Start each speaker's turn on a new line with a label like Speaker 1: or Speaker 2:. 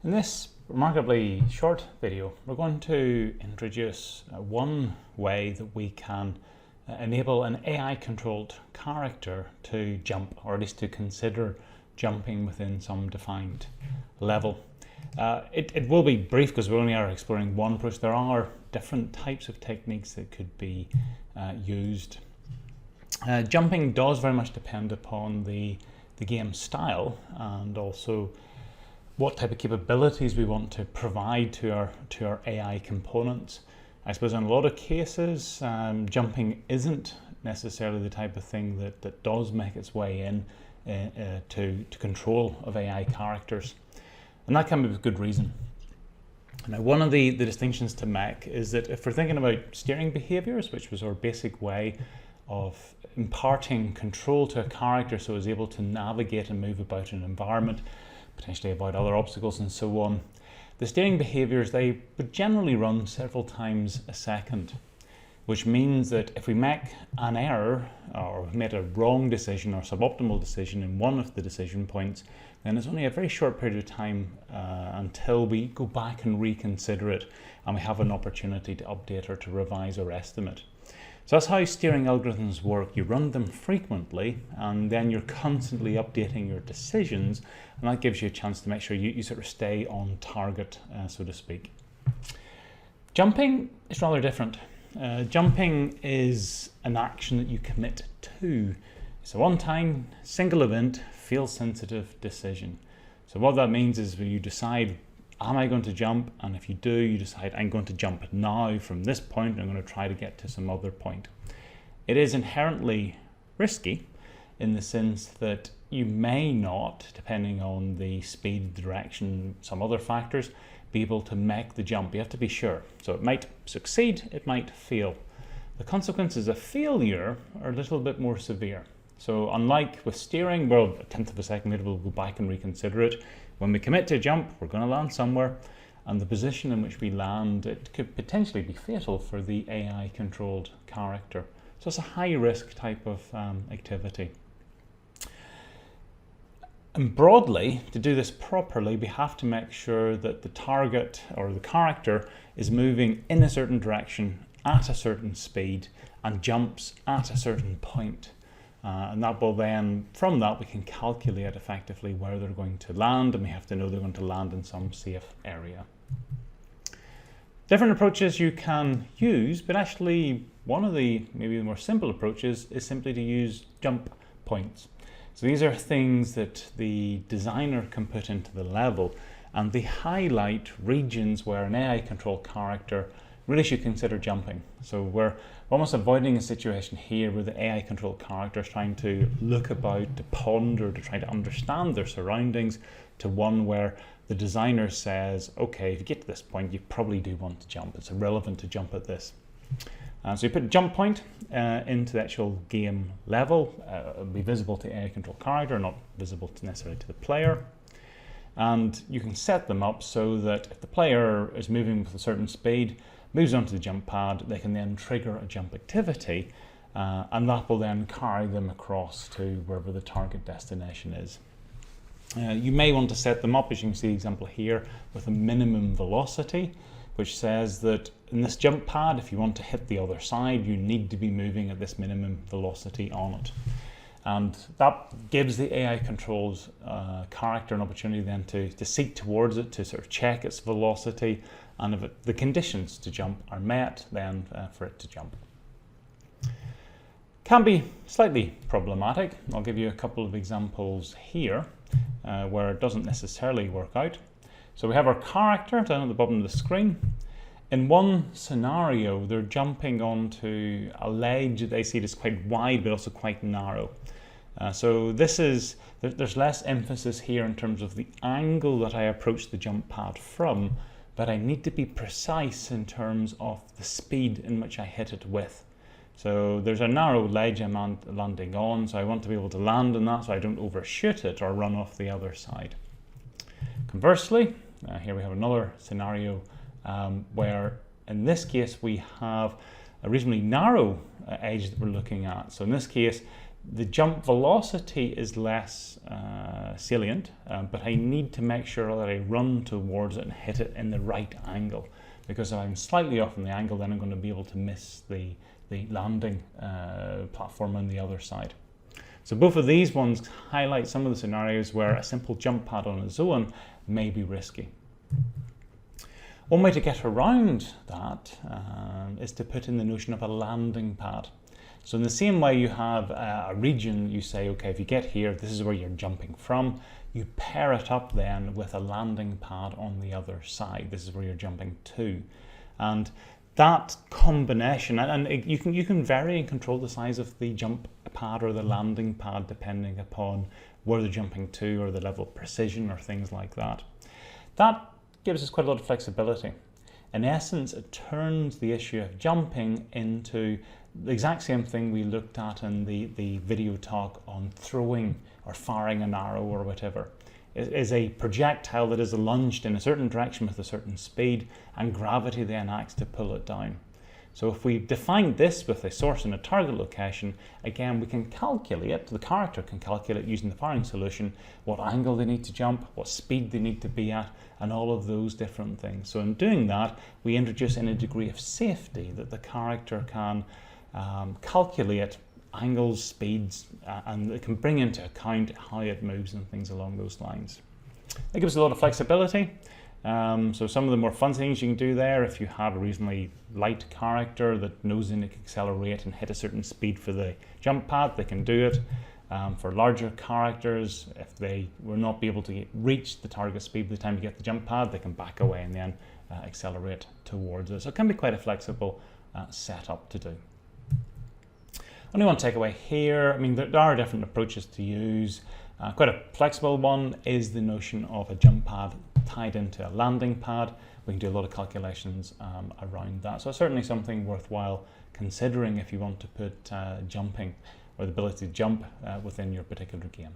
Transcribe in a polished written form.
Speaker 1: In this remarkably short video, we're going to introduce one way that we can enable an AI-controlled character to jump, or at least to consider jumping within some defined level. It will be brief because we only are exploring one approach. There are different types of techniques that could be used. Jumping does very much depend upon the game style and also what type of capabilities we want to provide to our AI components. I suppose in a lot of cases, jumping isn't necessarily the type of thing that does make its way in to control of AI characters. And that can be with good reason. Now, one of the distinctions to make is that if we're thinking about steering behaviors, which was our basic way of imparting control to a character so it's able to navigate and move about an environment, potentially avoid other obstacles and so on. The steering behaviors, they would generally run several times a second, which means that if we make an error or we've made a wrong decision or suboptimal decision in one of the decision points, then it's only a very short period of time until we go back and reconsider it and we have an opportunity to update or to revise our estimate. So that's how steering algorithms work. You run them frequently and then you're constantly updating your decisions, and that gives you a chance to make sure you sort of stay on target, so to speak. Jumping is rather different. Jumping is an action that you commit to. It's a one-time, single event, field-sensitive decision. So what that means is when you decide, am I going to jump? And if you do, you decide, I'm going to jump now from this point, and I'm going to try to get to some other point. It is inherently risky in the sense that you may not, depending on the speed, direction, some other factors, be able to make the jump. You have to be sure. So it might succeed, it might fail. The consequences of failure are a little bit more severe. So unlike with steering, well, a tenth of a second later we'll go back and reconsider it. When we commit to a jump, we're going to land somewhere, and the position in which we land, it could potentially be fatal for the AI-controlled character. So it's a high-risk type of activity. And broadly, to do this properly, we have to make sure that the target or the character is moving in a certain direction at a certain speed and jumps at a certain point. And that will then, from that, we can calculate effectively where they're going to land, and we have to know they're going to land in some safe area. Different approaches you can use, but actually one of the maybe the more simple approaches is simply to use jump points. So these are things that the designer can put into the level, and they highlight regions where an AI control character really should consider jumping. So we're almost avoiding a situation here where the AI control character is trying to look about, to ponder, to try to understand their surroundings, to one where the designer says, okay, if you get to this point, you probably do want to jump. It's irrelevant to jump at this. So you put a jump point into the actual game level. It'll be visible to AI control character, not visible necessarily to the player. And you can set them up so that if the player is moving with a certain speed, moves onto the jump pad, they can then trigger a jump activity, and that will then carry them across to wherever the target destination is. You may want to set them up, as you can see the example here, with a minimum velocity, which says that in this jump pad, if you want to hit the other side, you need to be moving at this minimum velocity on it. And that gives the AI controls character an opportunity then to seek towards it, to sort of check its velocity, and if the conditions to jump are met, then for it to jump. Can be slightly problematic. I'll give you a couple of examples here where it doesn't necessarily work out. So we have our character down at the bottom of the screen. In one scenario, they're jumping onto a ledge that they see is quite wide but also quite narrow. So there's less emphasis here in terms of the angle that I approach the jump pad from, but I need to be precise in terms of the speed in which I hit it with. So there's a narrow ledge I'm landing on, so I want to be able to land on that so I don't overshoot it or run off the other side. Conversely, here we have another scenario where in this case we have a reasonably narrow edge that we're looking at. So in this case, The jump velocity is less salient, but I need to make sure that I run towards it and hit it in the right angle, because if I'm slightly off in the angle, then I'm going to be able to miss the landing platform on the other side. So both of these ones highlight some of the scenarios where a simple jump pad on its own may be risky. One way to get around that is to put in the notion of a landing pad. So in the same way you have a region, you say, okay, if you get here, this is where you're jumping from. You pair it up then with a landing pad on the other side. This is where you're jumping to. And that combination, and you can vary and control the size of the jump pad or the landing pad depending upon where they're jumping to or the level of precision or things like that. That gives us quite a lot of flexibility. In essence, it turns the issue of jumping into the exact same thing we looked at in the video talk on throwing or firing an arrow or whatever. It is a projectile that is lunged in a certain direction with a certain speed, and gravity then acts to pull it down. So if we define this with a source and a target location, again, we can calculate, the character can calculate using the firing solution, what angle they need to jump, what speed they need to be at, and all of those different things. So in doing that, we introduce in a degree of safety that the character can calculate angles, speeds, and it can bring into account how it moves and things along those lines. It gives a lot of flexibility. So some of the more fun things you can do there, if you have a reasonably light character that knows they can accelerate and hit a certain speed for the jump pad, they can do it. For larger characters, if they will not be able to reach the target speed by the time you get the jump pad, they can back away and then accelerate towards it. So it can be quite a flexible setup to do. Only one takeaway here, I mean, there are different approaches to use. Quite a flexible one is the notion of a jump pad tied into a landing pad. We can do a lot of calculations around that. So it's certainly something worthwhile considering if you want to put jumping or the ability to jump within your particular game.